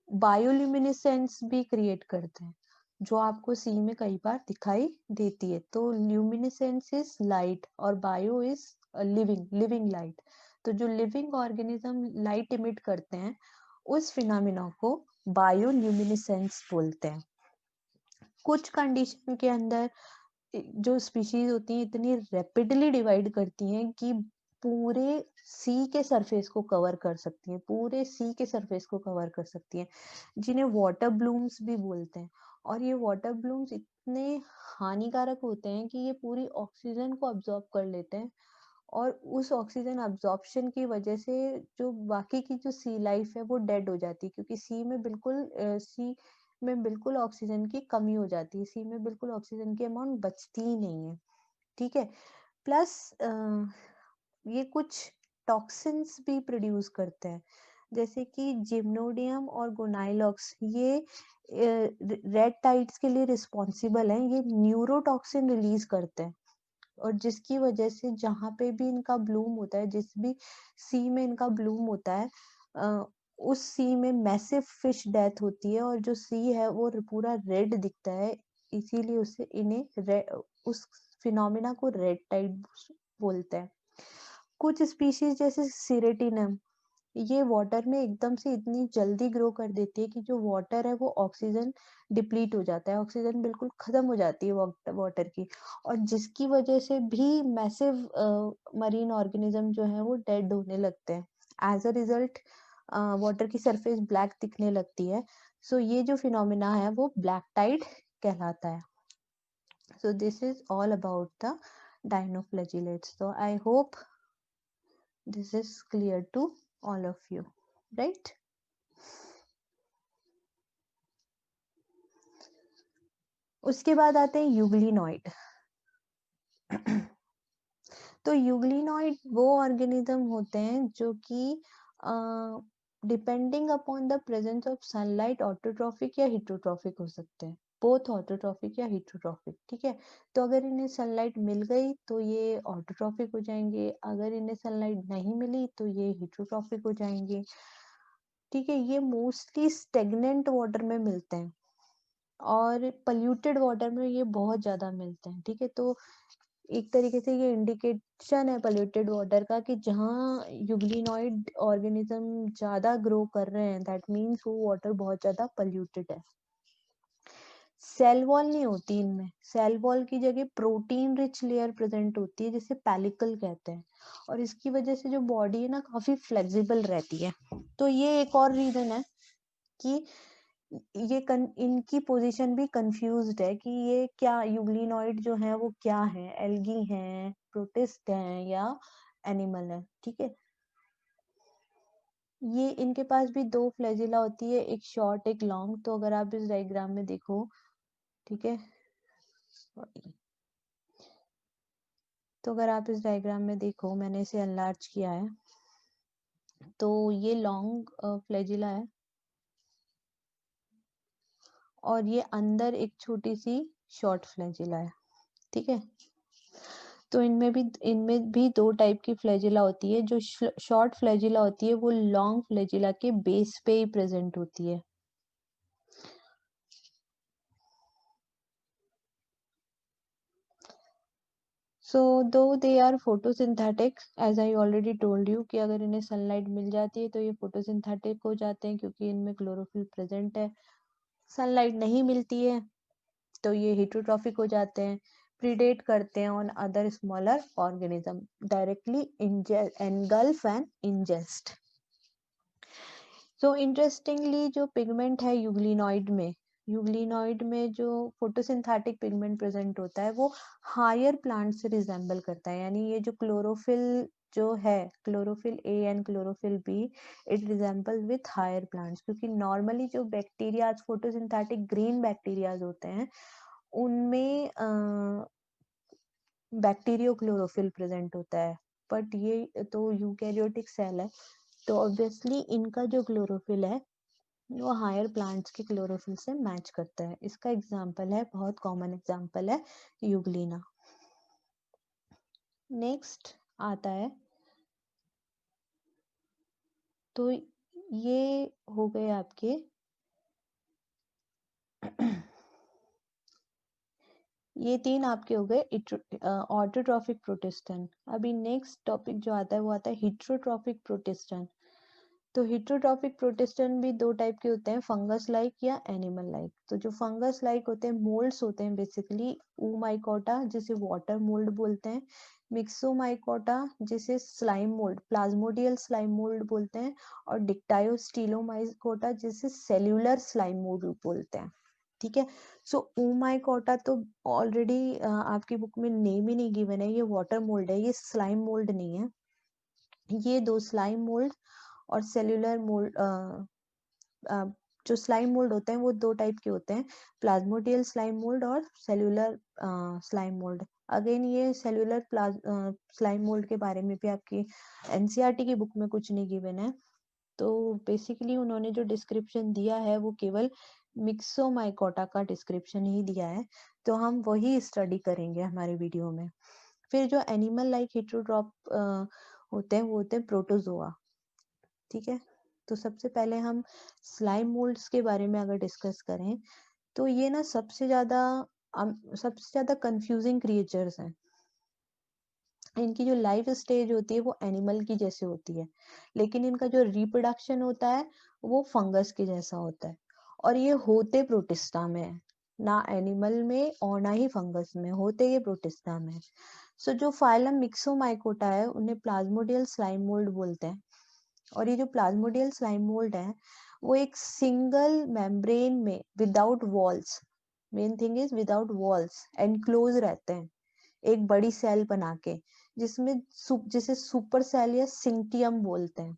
बायोल्यूमिनेसेंस भी क्रिएट करते हैं जो आपको सी में कई बार दिखाई देती है। तो ल्यूमिनेसेंस इज लाइट और बायो इज लिविंग लाइट। तो जो लिविंग ऑर्गेनिज्म लाइट इमिट करते हैं उस फिनोमिना को बायोल्यूमिनेसेंस बोलते हैं। कुछ कंडीशन के अंदर जो स्पीशीज होती हैं इतनी रैपिडली डिवाइड करती हैं कि पूरे सी के सरफेस को कवर कर सकती हैं, पूरे सी के सरफेस को कवर कर सकती हैं, जिन्हें वाटर ब्लूम्स भी बोलते हैं। और ये वाटर ब्लूम्स इतने हानिकारक होते हैं कि ये पूरी ऑक्सीजन को अब्जॉर्ब कर लेते हैं और उस ऑक्सीजन अब्जॉर्प्शन की वजह से जो बाकी की जो सी लाइफ है वो डेड हो जाती है, क्योंकि सी में बिल्कुल ऑक्सीजन की कमी हो जाती है, सी में बिल्कुल ऑक्सीजन की अमाउंट बचती ही नहीं है। ठीक है, प्लस ये कुछ टॉक्सिन्स भी प्रोड्यूस करते हैं, जैसे कि जिम्नोडियम और गोनाइलॉक्स, ये रेड टाइड्स के लिए रिस्पॉन्सिबल हैं, ये न्यूरोटॉक्सिन रिलीज करते हैं, और जिसकी वजह से जहाँ पे भी इनका ब्लूम होता है, जिस भी सी में इनका ब्लूम होता है, उस सी में मैसिव फिश डेथ होती है, और जो सी है वो पूरा रेड दिखता है, इसीलिए उसे उस फिनोमिना को रेड टाइड बोलते हैं। कुछ स्पीशीज जैसे सिरेटिनम, ये वाटर में एकदम से इतनी जल्दी ग्रो कर देती है कि जो वाटर है वो ऑक्सीजन डिप्लीट हो जाता है, ऑक्सीजन बिल्कुल खत्म हो जाती है वाटर की, और जिसकी वजह से भी मैसिव मरीन ऑर्गेनिज्म जो है वो डेड होने लगते हैं। एज अ रिजल्ट वाटर की सरफेस ब्लैक दिखने लगती है। सो ये जो फिनोमिना है वो ब्लैक टाइड कहलाता है। So this is all about the dinoflagellates. So I hope this is clear to all of you, right? उसके बाद आते हैं यूग्लिनॉइड। तो यूग्लिनॉइड वो ऑर्गेनिज्म होते हैं जो कि depending upon the presence of sunlight autotrophic या हिट्रोट्रॉफिक हो सकते हैं, बोथ ऑटोट्रॉफिक या हिट्रोट्रॉफिक। ठीक है, तो अगर इन्हें सनलाइट मिल गई तो ये ऑटोट्रॉफिक हो जाएंगे, अगर इन्हें सनलाइट नहीं मिली तो ये हिट्रोट्रॉफिक हो जाएंगे। ठीक है, ये मोस्टली स्टेगनेंट वाटर में मिलते हैं, और पल्यूटेड वाटर में ये बहुत ज्यादा मिलते हैं। ठीक है, तो एक तरीके से ये इंडिकेशन है पॉल्यूटेड वाटर का कि जहाँ यूग्लिनॉइड ऑर्गेनिज्म ज्यादा ग्रो कर रहे हैं, दैट मीन्स वो वाटर बहुत ज्यादा पॉल्यूटेड है। सेल वॉल नहीं होती इनमें, सेल वॉल की जगह प्रोटीन रिच लेयर प्रेजेंट होती है जिसे पेलिकल कहते हैं, और इसकी वजह से जो बॉडी है ना काफी फ्लेक्सिबल रहती है। तो ये एक और रीजन है कि इनकी पोजीशन भी कंफ्यूज्ड है कि ये क्या यूग्लिनॉइड जो है वो क्या है, एल्गी है, प्रोटिस्ट है, या एनिमल है। ठीक है, ये इनके पास भी दो फ्लैजिला होती है, एक शॉर्ट एक लॉन्ग। तो अगर आप इस डायग्राम में देखो, ठीक है, तो अगर आप इस डायग्राम में देखो, मैंने इसे एनलार्ज किया है, तो ये लॉन्ग फ्लैजिला है, और ये अंदर एक छोटी सी शॉर्ट फ्लैजिला है। ठीक है, तो इनमें भी दो टाइप की फ्लैजिला होती है। जो शॉर्ट फ्लैजिला होती है वो लॉन्ग फ्लैजिला के बेस पे ही प्रेजेंट होती है। सो दो they are photosynthetic, as I already told you कि अगर इन्हें सनलाइट मिल जाती है तो ये फोटोसिंथेटिक हो जाते हैं, क्योंकि इनमें क्लोरोफिल प्रेजेंट है। सनलाइट नहीं मिलती है तो ये हिट्रोट्रॉफिक हो जाते हैं, प्रीडेट करते हैं on other smaller organism, directly engulf and ingest. So interestingly जो पिगमेंट है यूग्लिनॉइड में जो फोटोसिंथेटिक पिगमेंट प्रेजेंट होता है वो हायर प्लांट से रिजेंबल करता है, यानी ये जो क्लोरोफिल जो है, chlorophyll A and chlorophyll B, it resembles with higher plants, क्योंकि नॉर्मली जो बैक्टीरिया फोटोसिंथेटिक ग्रीन बैक्टीरियाज होते हैं उनमें बैक्टीरियो क्लोरोफिल प्रेजेंट होता है, बट ये तो यूकैरियोटिक सेल है, तो ऑब्वियसली इनका जो क्लोरोफिल है वो हायर प्लांट्स के क्लोरोफिल से मैच करता है। इसका एग्जांपल है, बहुत कॉमन एग्जांपल है, यूग्लिना। नेक्स्ट आता है, तो ये हो गए आपके ये तीन आपके हो गए ऑटोट्रॉफिक प्रोटिस्टन। अभी नेक्स्ट टॉपिक जो आता है वो आता है हिट्रोट्रॉफिक प्रोटिस्टन। तो हिट्रोट्रॉफिक प्रोटिस्टन भी दो टाइप के होते हैं, फंगस लाइक या एनिमल लाइक। तो जो फंगस लाइक होते हैं, मोल्ड्स होते हैं बेसिकली, ऊमाइकोटा जिसे वाटर मोल्ड बोलते हैं, मिक्सोमाइकोटा जिसे स्लाइम मोल्ड, प्लाज्मोडियल स्लाइम मोल्ड बोलते हैं, और डिक्टायोस्टीलोमाइकोटा जिसे सेल्यूलर स्लाइम मोल्ड बोलते हैं। ठीक है। सो ओमाइकोटा तो ऑलरेडी आपकी बुक में नेम ही नहीं गिवन है, ये वाटर मोल्ड है, ये स्लाइम मोल्ड नहीं है। ये दो स्लाइम मोल्ड और सेल्यूलर मोल्ड, जो स्लाइम मोल्ड होते हैं वो दो टाइप के होते हैं, प्लाज्मोडियल स्लाइम मोल्ड और सेल्यूलर स्लाइम मोल्ड। अगेन ये सेल्यूलर स्लाइम मोल्ड के बारे में भी आपकी एनसीईआरटी की बुक में कुछ नहीं गिवन है। तो बेसिकली उन्होंने जो डिस्क्रिप्शन दिया है वो केवल मिक्सोमाइकोटा का डिस्क्रिप्शन ही दिया है, तो हम वही स्टडी करेंगे हमारे वीडियो में। फिर जो एनिमल लाइक हेटेरोट्रॉप होते हैं वो होते हैं प्रोटोजोआ। ठीक है, तो सबसे पहले हम स्लाइम मोल्ड्स के बारे में अगर डिस्कस करें तो ये ना सबसे ज्यादा कंफ्यूजिंग क्रिएचर्स हैं। इनकी जो लाइफ स्टेज होती है वो एनिमल की जैसे होती है, लेकिन इनका जो रिप्रोडक्शन होता है वो फंगस के जैसा होता है। और ये होते प्रोटिस्टा में है, ना एनिमल में और ना ही फंगस में, होते ये प्रोटिस्टा में है। सो जो फाइलम मिक्सोमाइकोटा है उन्हें प्लाज्मोडियल स्लाइम मोल्ड बोलते हैं। और ये जो प्लाज्मोडियल स्लाइम मोल्ड है वो एक सिंगल मेम्ब्रेन में without walls, main thing is without walls, enclose रहते हैं एक बड़ी सेल बना के, जिसमें जिसे सुपर सेल या सिंक्टियम बोलते हैं,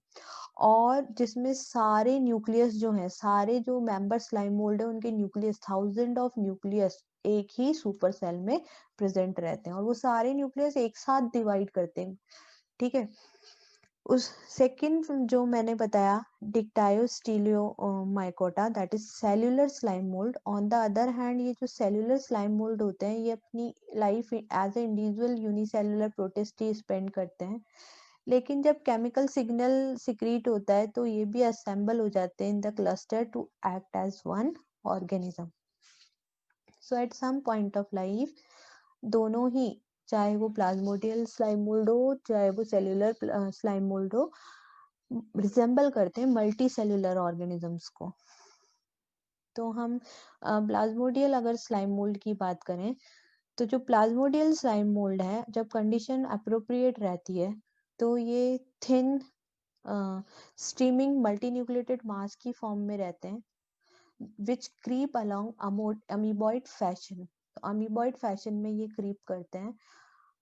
और जिसमें सारे न्यूक्लियस जो हैं, सारे जो मेंबर स्लाइम मोल्ड है उनके न्यूक्लियस, थाउजेंड ऑफ न्यूक्लियस एक ही सुपर सेल में प्रेजेंट रहते हैं, और वो सारे न्यूक्लियस एक साथ डिवाइड करते हैं। ठीक है, उस सेकंड जो मैंने बताया Dictyosteliomycota, that is cellular slime mould. On the other hand ये जो सेल्यूलर स्लाइम मोल्ड होते हैं ये अपनी life as a individual unicellular protist ही स्पेंड करते हैं, लेकिन जब केमिकल सिग्नल सिक्रीट होता है तो ये भी असेंबल हो जाते हैं in the cluster to act as one organism. So at some point of life दोनों ही, चाहे वो प्लाज्मोडियल स्लाइम मोल्ड हो चाहे वो सेल्यूलर स्लाइम मोल्ड हो, रिजेंबल करते हैं मल्टी सेल्यूलर ऑर्गेनिजम्स को। तो हम प्लाज्मोडियल अगर स्लाइम मोल्ड की बात करें तो जो प्लाज्मोडियल स्लाइम मोल्ड है, जब कंडीशन अप्रोप्रिएट रहती है तो ये थिन स्ट्रीमिंग मल्टीन्यूक्लिएटेड मास की फॉर्म में रहते हैं, विच क्रीप अलोंग अमीबॉइड फैशन। तो अमीबॉइड फैशन में ये क्रीप करते हैं,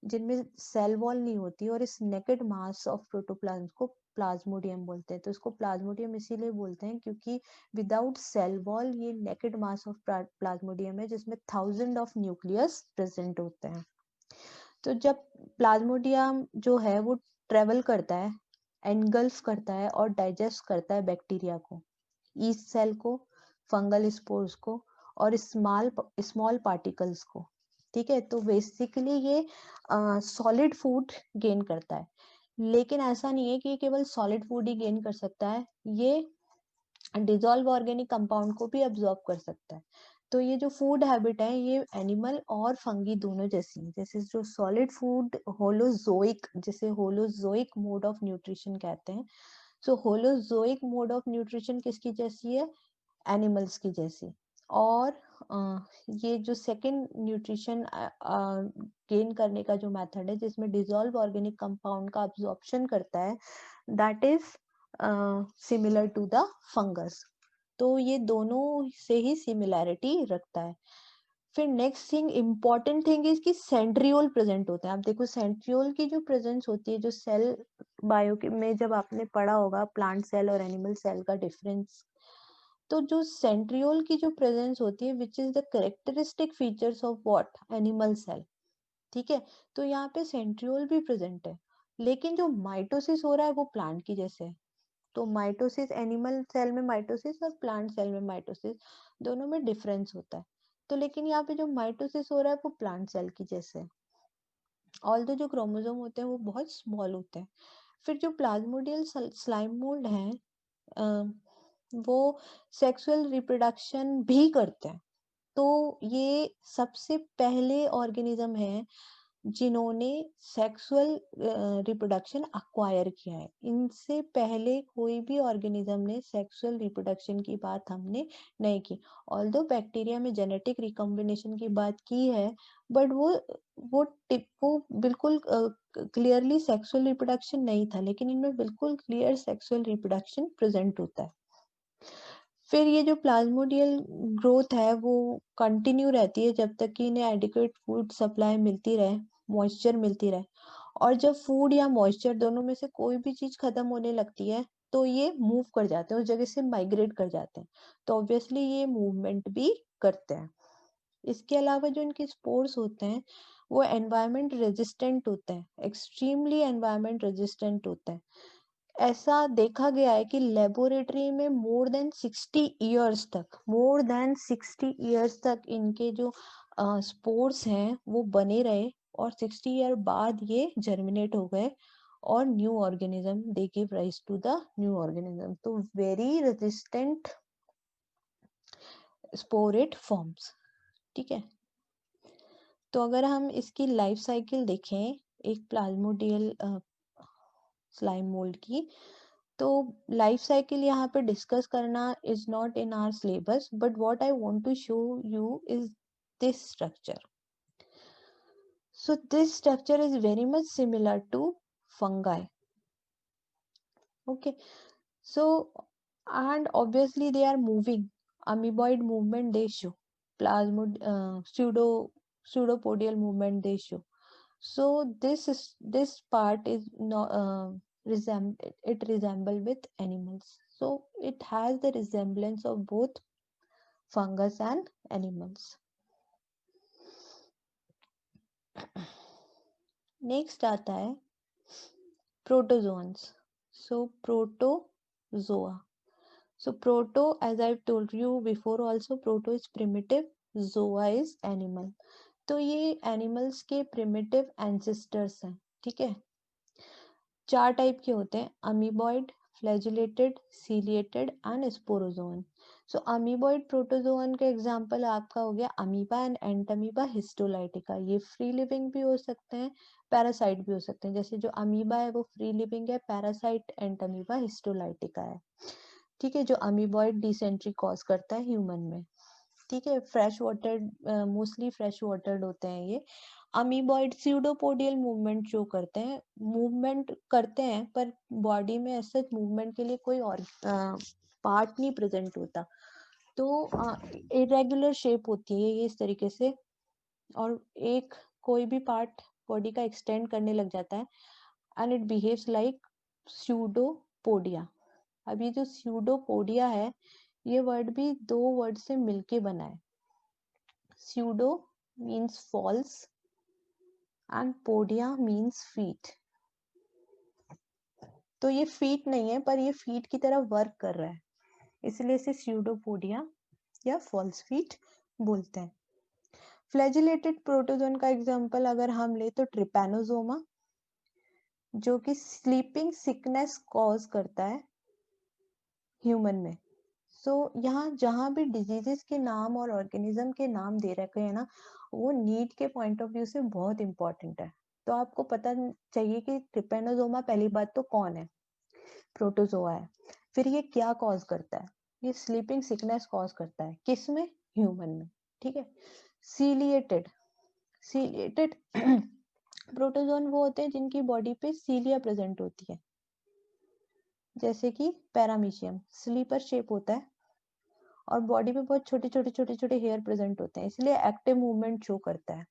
जिनमें सेल वॉल नहीं होती, और इस नेकेड मास ऑफ प्रोटोप्लाज्म को प्लाज्मोडियम बोलते हैं। तो इसको प्लाज्मोडियम इसीलिए बोलते हैं क्योंकि विदाउट सेल वॉल ये नेकेड मास ऑफ प्लाज्मोडियम है, जिसमें थाउजेंड ऑफ न्यूक्लियस प्रेजेंट होते हैं। तो जब प्लाज्मोडियम जो है वो ट्रेवल करता है, एनगल्फ करता है और डाइजेस्ट करता है बैक्टीरिया को, ईस्ट सेल को, फंगल स्पोर्स को, और स्मॉल पार्टिकल्स को। ठीक है, तो बेसिकली ये सॉलिड फूड गेन करता है, लेकिन ऐसा नहीं है कि ये केवल सॉलिड फूड ही गेन कर सकता है, ये डिजॉल्व ऑर्गेनिक कंपाउंड को भी अब्सॉर्ब कर सकता है। तो ये जो फूड हैबिट है ये एनिमल और फंगी दोनों जैसी है। जैसे जो सॉलिड फूड होलोजोइक, जिसे होलोजोइक मोड ऑफ न्यूट्रिशन कहते हैं। सो होलोजोइक मोड ऑफ न्यूट्रिशन किसकी जैसी है? एनिमल्स की जैसी। और ये जो सेकंड न्यूट्रिशन गेन करने का जो मेथड है जिसमें डिसॉल्व ऑर्गेनिक कंपाउंड का अब्जॉर्प्शन करता है, that is similar to the fungus. तो ये दोनों से ही सिमिलैरिटी रखता है। फिर next thing, important thing is कि सेंट्रियोल प्रेजेंट होते हैं। आप देखो सेंट्रियोल की जो प्रेजेंस होती है, जो सेल बायो में जब आपने पढ़ा होगा प्लांट सेल और एनिमल सेल का डिफरेंस, तो जो सेंट्रियोल की जो प्रेजेंस होती है which is the characteristic features of what? Animal cell. ठीक है, तो यहाँ पे सेंट्रियोल भी प्रेजेंट है, लेकिन जो माइटोसिस हो रहा है वो प्लांट की जैसे है। तो माइटोसिस, एनिमल सेल में माइटोसिस और प्लांट सेल में माइटोसिस, दोनों में डिफरेंस होता है। तो लेकिन यहाँ पे जो माइटोसिस हो रहा है वो प्लांट सेल की जैसे है, ऑल्दो जो क्रोमोसोम होते हैं वो बहुत स्मॉल होते हैं। फिर जो प्लाज्मोडियल स्लाइम मोल्ड है वो सेक्सुअल रिप्रोडक्शन भी करते हैं। तो ये सबसे पहले ऑर्गेनिज्म है जिन्होंने सेक्सुअल रिप्रोडक्शन अक्वायर किया है। इनसे पहले कोई भी ऑर्गेनिज्म ने सेक्सुअल रिप्रोडक्शन की बात हमने नहीं की। ऑल्दो बैक्टीरिया में जेनेटिक रिकॉम्बिनेशन की बात की है, बट वो बिल्कुल क्लियरली सेक्सुअल रिप्रोडक्शन नहीं था, लेकिन इनमें बिल्कुल क्लियर सेक्सुअल रिप्रोडक्शन प्रेजेंट होता है। फिर ये जो प्लाज्मोडियल ग्रोथ है वो कंटिन्यू रहती है जब तक कि इन्हें एडिक्वेट फूड सप्लाई मिलती रहे, मॉइस्चर मिलती रहे। और जब फूड या मॉइस्चर दोनों में से कोई भी चीज खत्म होने लगती है तो ये मूव कर जाते हैं, उस जगह से माइग्रेट कर जाते हैं। तो ऑब्वियसली ये मूवमेंट भी करते हैं। इसके अलावा जो इनके स्पोर्स होते हैं वो एनवायरमेंट रेजिस्टेंट होते हैं, एक्सट्रीमली एनवायरमेंट रेजिस्टेंट होते हैं। ऐसा देखा गया है कि लेबोरेटरी में मोर देन 60 इयर्स तक इनके जो स्पोर्स हैं वो बने रहे, और 60 ईयर बाद ये जर्मिनेट हो गए और new organism they give rise to the new organism. तो वेरी रेजिस्टेंट स्पोरेट फॉर्म्स। ठीक है, तो अगर हम इसकी लाइफ साइकिल देखें एक प्लाज्मोडियल स्लाइम मोल्ड की, तो लाइफ साइकिल यहाँ पे डिस्कस करना is not in our syllabus, but what I want to show you is this structure. So this structure is very much similar to fungi. Okay, so and obviously they are moving. Amoeboid movement they show, plasmod pseudopodial movement they show. So this part is not resemble with animals. So it has the resemblance of both fungus and animals. Next आता है protozoans. So protozoa. So proto, as I've told you before also, proto is primitive, zoa is animal. तो ये animals के primitive ancestors हैं. ठीक है, 4 type के होते हैं: amoeboid, flagellated, ciliated and sporozoan. So amoeboid protozoan का एग्जांपल आपका हो गया अमीबा एंड एंटमीबा हिस्टोलाइटिका. ये फ्री लिविंग भी हो सकते हैं, पैरासाइट भी हो सकते हैं. जैसे जो अमीबा है वो फ्री लिविंग है, पैरासाइट एंटमीबा हिस्टोलाइटिका है. ठीक है, जो अमीबॉइड डिसेंट्री कॉज करता है ह्यूमन में. ठीक है, fresh water, mostly fresh watered होते हैं ये. अमीबॉइड स्यूडोपोडियल मूवमेंट शो करते हैं, मूवमेंट करते हैं पर बॉडी में ऐसे मूवमेंट के लिए कोई और पार्ट नहीं प्रेजेंट होता. तो इरेगुलर शेप होती है ये इस तरीके से, और एक कोई भी पार्ट बॉडी का एक्सटेंड करने लग जाता है and it behaves like pseudopodia. अब ये जो स्यूडोपोडिया है ये वर्ड भी 2 वर्ड से मिलके बना है. Pseudo means false and podia means feet. तो ये feet नहीं है पर ये feet की तरह वर्क कर रहा है, इसलिए इसे pseudopodia या false feet बोलते हैं. फ्लैजिलेटेड प्रोटोजोन का एग्जांपल अगर हम ले तो ट्रिपैनोसोमा, जो कि स्लीपिंग सिकनेस कॉज करता है ह्यूमन में. सो यहाँ जहाँ भी डिजीजेस के नाम और ऑर्गेनिज्म के नाम दे रखे हैं ना, वो नीड के पॉइंट ऑफ व्यू से बहुत इंपॉर्टेंट है. तो आपको पता चाहिए कि ट्रिपेनोसोमा पहली बात तो कौन है, प्रोटोजोआ है. फिर ये क्या कॉज करता है, ये स्लीपिंग सिकनेस कॉज करता है, किसमें, ह्यूमन में. ठीक है, सीलिएटेड प्रोटोजोन वो होते हैं जिनकी बॉडी पे सीलिया प्रेजेंट होती है, जैसे कि पैरामीशियम स्लीपर शेप होता है और बॉडी पे बहुत छोटे छोटे छोटे छोटे हेयर प्रेजेंट होते हैं, इसलिए एक्टिव मूवमेंट शो करता है.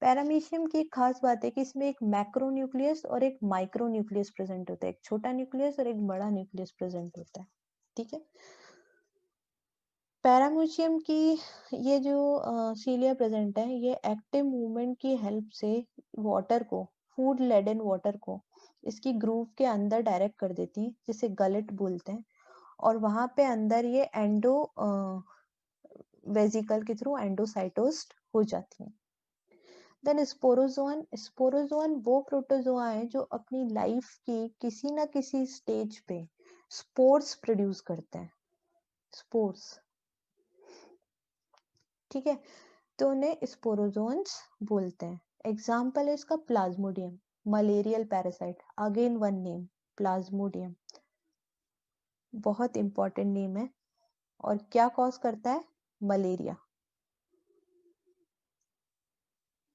पैरामीशियम की एक खास बात है कि इसमें एक मैक्रो न्यूक्लियस और एक माइक्रो न्यूक्लियस प्रेजेंट होता है, एक छोटा न्यूक्लियस और एक बड़ा न्यूक्लियस प्रेजेंट होता है. ठीक है, पैरामीशियम की ये जो सीलिया प्रेजेंट है ये एक्टिव मूवमेंट की हेल्प से वाटर को, फूड लेडन वाटर को इसकी ग्रूव के अंदर डायरेक्ट कर देती है, जिसे गलेट बोलते हैं. और वहां पे अंदर ये एंडो वेजिकल के थ्रू एंडोसाइटोस्ट हो जाती है. देन स्पोरोजोन वो प्रोटोजोआ है जो अपनी लाइफ की किसी ना किसी स्टेज पे स्पोर्स प्रोड्यूस करते हैं, स्पोर्स. ठीक है, तो उन्हें स्पोरोजोन्स बोलते हैं. एग्जाम्पल है इसका Plasmodium, malarial parasite, again one name Plasmodium, बहुत इंपॉर्टेंट नेम है. और क्या कॉज करता है, मलेरिया.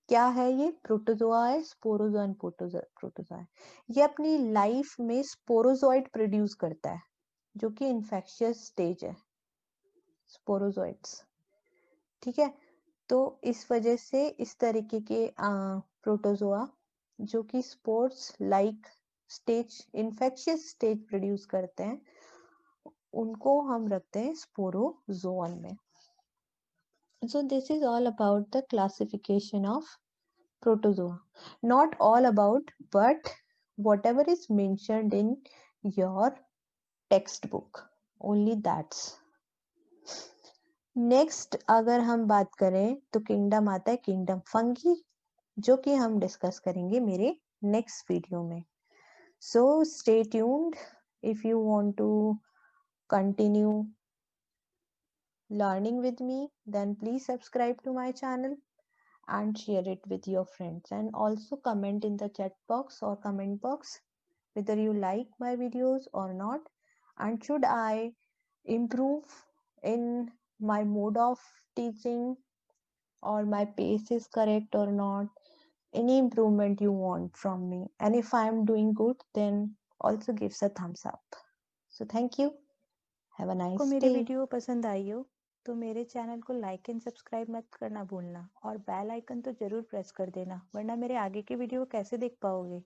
क्या है ये, प्रोटोजोआ है, स्पोरोजोन प्रोटोजोआ है. ये अपनी लाइफ में स्पोरोजोइड प्रोड्यूस करता है जो कि इन्फेक्शियस स्टेज है. स्पोरोजोइट्स। ठीक है, तो इस वजह से इस तरीके के प्रोटोजोआ जो कि spores like stage, infectious stage produce करते हैं, उनको हम रखते हैं स्पोरोजोअन में। So this is all about the classification of protozoa. Not all about, but whatever is mentioned in your textbook, only that's. Next अगर हम बात करें तो किंगडम आता है किंगडम फंगी, जो कि हम डिस्कस करेंगे मेरे नेक्स्ट वीडियो में। So stay tuned if you want to continue learning with me, then please subscribe to my channel and share it with your friends, and also comment in the chat box or comment box whether you like my videos or not, and should I improve in my mode of teaching, or my pace is correct or not, any improvement you want from me, and if I am doing good then also gives a thumbs up. So thank you, have a को nice मेरी day. Video पसंद आई हो तो मेरे channel को like and subscribe मत करना भूलना, और बेल आइकन तो जरूर प्रेस कर देना, वरना मेरे आगे के वीडियो कैसे देख पाओगे।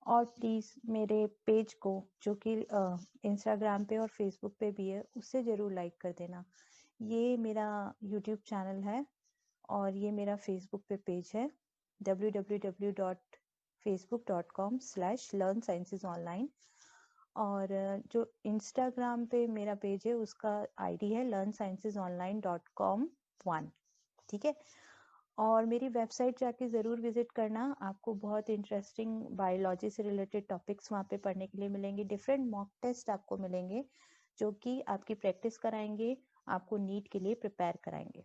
और प्लीज़ मेरे पेज को, जो कि इंस्टाग्राम पे और फेसबुक पे भी है, उससे ज़रूर लाइक कर देना। ये मेरा यूट्यूब चैनल है और ये मेरा फेसबुक पे पेज है www.facebook.com/learnsciencesonline। और जो इंस्टाग्राम पे मेरा पेज है उसका आईडी है learnsciencesonline.com1। ठीक है, और मेरी वेबसाइट जाके ज़रूर विजिट करना, आपको बहुत इंटरेस्टिंग बायोलॉजी से रिलेटेड टॉपिक्स वहाँ पे पढ़ने के लिए मिलेंगे। डिफरेंट मॉक टेस्ट आपको मिलेंगे जो कि आपकी प्रैक्टिस कराएंगे, आपको नीट के लिए प्रिपेयर कराएंगे।